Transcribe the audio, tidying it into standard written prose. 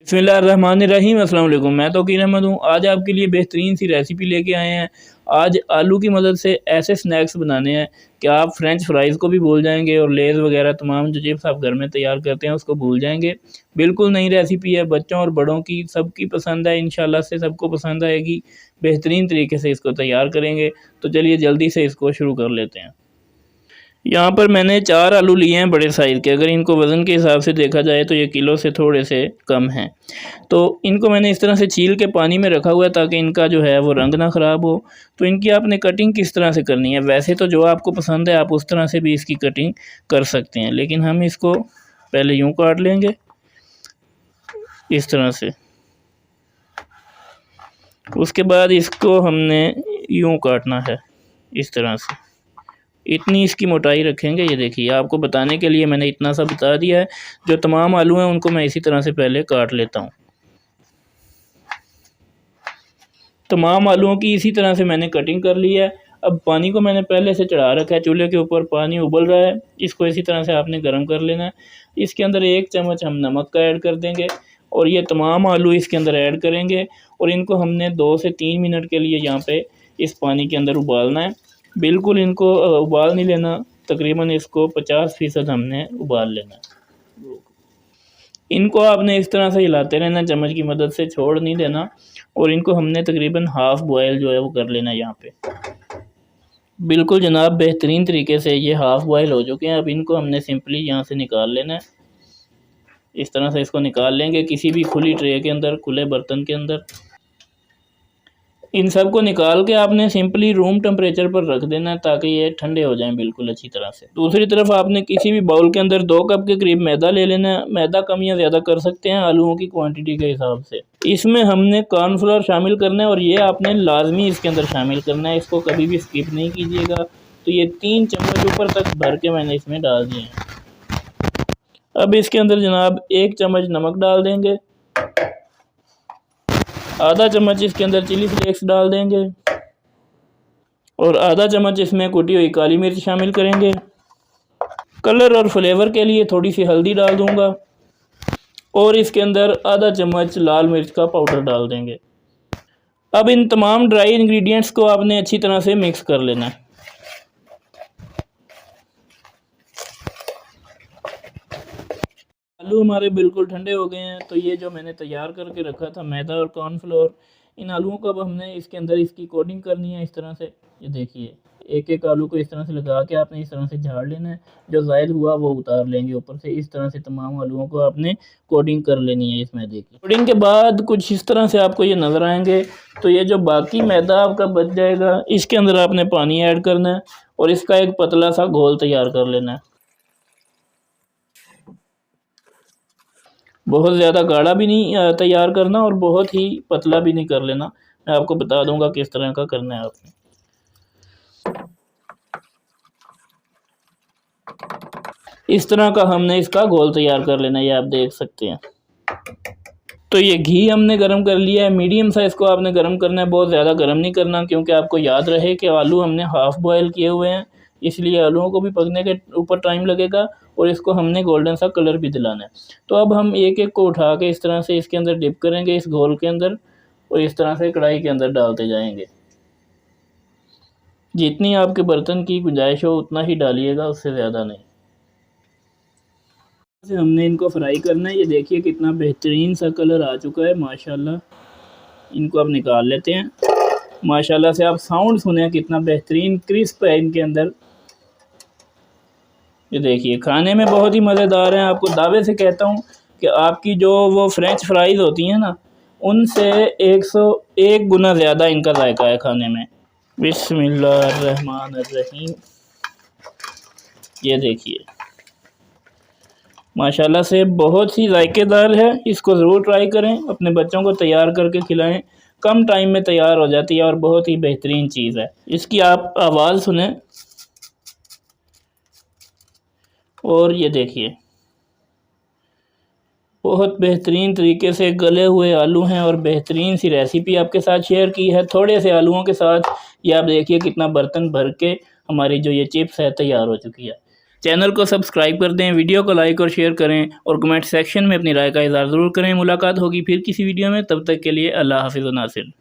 बिस्मिल्लाहिर्रहमानिर्रहीम। अस्सलाम वालेकुम। मैं तौकीर अहमद हूँ। आज आपके लिए बेहतरीन सी रेसिपी लेके आए हैं। आज आलू की मदद से ऐसे स्नैक्स बनाने हैं कि आप फ्रेंच फ्राइज़ को भी भूल जाएंगे और लेज़ वगैरह तमाम जो चिप्स आप घर में तैयार करते हैं उसको भूल जाएंगे। बिल्कुल नई रेसिपी है, बच्चों और बड़ों की सबकी पसंद है। इंशाल्लाह से सबको पसंद आएगी। बेहतरीन तरीके से इसको तैयार करेंगे। तो चलिए जल्दी से इसको शुरू कर लेते हैं। यहाँ पर मैंने 4 आलू लिए हैं बड़े साइज़ के। अगर इनको वज़न के हिसाब से देखा जाए तो ये किलो से थोड़े से कम हैं। तो इनको मैंने इस तरह से छील के पानी में रखा हुआ है ताकि इनका जो है वो रंग ना ख़राब हो। तो इनकी आपने कटिंग किस तरह से करनी है, वैसे तो जो आपको पसंद है आप उस तरह से भी इसकी कटिंग कर सकते हैं, लेकिन हम इसको पहले यूँ काट लेंगे इस तरह से। उसके बाद इसको हमने यूँ काटना है इस तरह से। इतनी इसकी मोटाई रखेंगे। ये देखिए, आपको बताने के लिए मैंने इतना सा बता दिया है। जो तमाम आलू हैं उनको मैं इसी तरह से पहले काट लेता हूँ। तमाम आलूओं की इसी तरह से मैंने कटिंग कर ली है। अब पानी को मैंने पहले से चढ़ा रखा है, चूल्हे के ऊपर पानी उबल रहा है। इसको इसी तरह से आपने गर्म कर लेना है। इसके अंदर 1 चम्मच हम नमक का ऐड कर देंगे और ये तमाम आलू इसके अंदर ऐड करेंगे और इनको हमने 2 से 3 मिनट के लिए यहाँ पे इस पानी के अंदर उबालना है। बिल्कुल इनको उबाल नहीं लेना, तकरीबन इसको 50% हमने उबाल लेना है। इनको आपने इस तरह से हिलाते रहना, चम्मच की मदद से, छोड़ नहीं देना। और इनको हमने तकरीबन हाफ़ बॉयल जो है वो कर लेना है यहाँ पे। बिल्कुल जनाब, बेहतरीन तरीके से ये हाफ़ बॉयल हो चुके हैं। अब इनको हमने सिंपली यहाँ से निकाल लेना है। इस तरह से इसको निकाल लेंगे किसी भी खुली ट्रे के अंदर, खुले बर्तन के अंदर। इन सब को निकाल के आपने सिंपली रूम टेम्परेचर पर रख देना है ताकि ये ठंडे हो जाएं बिल्कुल अच्छी तरह से। दूसरी तरफ आपने किसी भी बाउल के अंदर 2 कप के करीब मैदा ले लेना है। मैदा कम या ज़्यादा कर सकते हैं आलूओं की क्वांटिटी के हिसाब से। इसमें हमने कॉर्नफ्लोर शामिल करना है और ये आपने लाजमी इसके अंदर शामिल करना है, इसको कभी भी स्किप नहीं कीजिएगा। तो ये 3 चम्मच ऊपर तक भर के मैंने इसमें डाल दिए हैं। अब इसके अंदर जनाब 1 चम्मच नमक डाल देंगे, आधा चम्मच इसके अंदर चिली फ्लेक्स डाल देंगे और आधा चम्मच इसमें कुटी हुई काली मिर्च शामिल करेंगे। कलर और फ्लेवर के लिए थोड़ी सी हल्दी डाल दूंगा और इसके अंदर आधा चम्मच लाल मिर्च का पाउडर डाल देंगे। अब इन तमाम ड्राई इंग्रेडिएंट्स को आपने अच्छी तरह से मिक्स कर लेना है। आलू हमारे बिल्कुल ठंडे हो गए हैं। तो ये जो मैंने तैयार करके रखा था मैदा और कॉर्नफ्लोर, इन आलूओं को अब हमने इसके अंदर इसकी कोटिंग करनी है इस तरह से। ये देखिए, एक एक आलू को इस तरह से लगा के आपने इस तरह से झाड़ लेना है। जो ज़ायद हुआ वो उतार लेंगे ऊपर से। इस तरह से तमाम आलूओं को आपने कोटिंग कर लेनी है इस मैदे की। कोटिंग के बाद कुछ इस तरह से आपको ये नज़र आएंगे। तो ये जो बाकी मैदा आपका बच जाएगा, इसके अंदर आपने पानी ऐड करना है और इसका एक पतला सा घोल तैयार कर लेना है। बहुत ज़्यादा गाढ़ा भी नहीं तैयार करना और बहुत ही पतला भी नहीं कर लेना। मैं आपको बता दूंगा किस तरह का करना है आपने। इस तरह का हमने इसका घोल तैयार कर लेना है, ये आप देख सकते हैं। तो ये घी हमने गरम कर लिया है। मीडियम साइज़ को आपने गरम करना है, बहुत ज़्यादा गरम नहीं करना, क्योंकि आपको याद रहे कि आलू हमने हाफ़ बॉयल किए हुए हैं, इसलिए आलूओं को भी पकने के ऊपर टाइम लगेगा और इसको हमने गोल्डन सा कलर भी दिलाना है। तो अब हम एक एक को उठा के इस तरह से इसके अंदर डिप करेंगे इस घोल के अंदर और इस तरह से कढ़ाई के अंदर डालते जाएंगे। जितनी आपके बर्तन की गुंजाइश हो उतना ही डालिएगा, उससे ज़्यादा नहीं। से हमने इनको फ्राई करना है। ये देखिए कितना बेहतरीन सा कलर आ चुका है माशाल्लाह। इनको अब निकाल लेते हैं। माशाल्लाह से आप साउंड सुने कितना बेहतरीन क्रिस्प है इनके अंदर। ये देखिए, खाने में बहुत ही मज़ेदार हैं। आपको दावे से कहता हूँ कि आपकी जो वो फ्रेंच फ्राइज़ होती हैं ना, उनसे 101 गुना ज़्यादा इनका जायका है खाने में। बिस्मिल्लाहिर्रहमानिर्रहीम। ये देखिए, माशाल्लाह से बहुत ही जायकेदार है। इसको ज़रूर ट्राई करें, अपने बच्चों को तैयार करके खिलाएं। कम टाइम में तैयार हो जाती है और बहुत ही बेहतरीन चीज़ है। इसकी आप आवाज़ सुने और ये देखिए, बहुत बेहतरीन तरीके से गले हुए आलू हैं और बेहतरीन सी रेसिपी आपके साथ शेयर की है थोड़े से आलूओं के साथ। ये आप देखिए कितना बर्तन भर के हमारी जो ये चिप्स है तैयार हो चुकी है। चैनल को सब्सक्राइब कर दें, वीडियो को लाइक और शेयर करें और कमेंट सेक्शन में अपनी राय का इज़हार ज़रूर करें। मुलाकात होगी फिर किसी वीडियो में, तब तक के लिए अल्लाह हाफ़िज़ व नासिर।